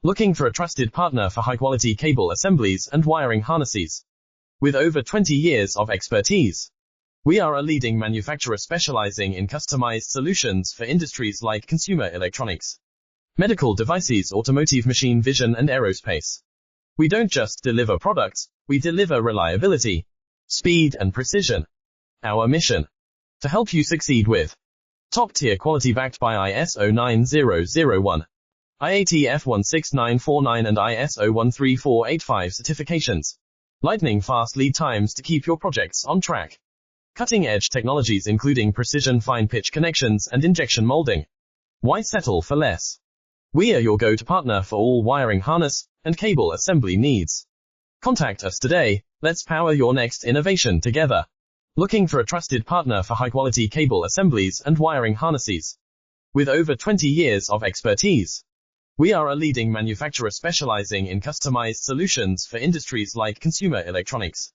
Looking for a trusted partner for high-quality cable assemblies and wiring harnesses? With over 20 years of expertise, we are a leading manufacturer specializing in customized solutions for industries like consumer electronics, medical devices, automotive, machine vision, and aerospace. We don't just deliver products, we deliver reliability, speed, and precision. Our mission: to help you succeed with top-tier quality backed by ISO 9001, IATF 16949 and ISO 13485 certifications. Lightning-fast lead times to keep your projects on track. Cutting-edge technologies including precision fine-pitch connections and injection molding. Why settle for less? We are your go-to partner for all wiring harness and cable assembly needs. Contact us today. Let's power your next innovation together. Looking for a trusted partner for high-quality cable assemblies and wiring harnesses? With over 20 years of expertise, we are a leading manufacturer specializing in customized solutions for industries like consumer electronics,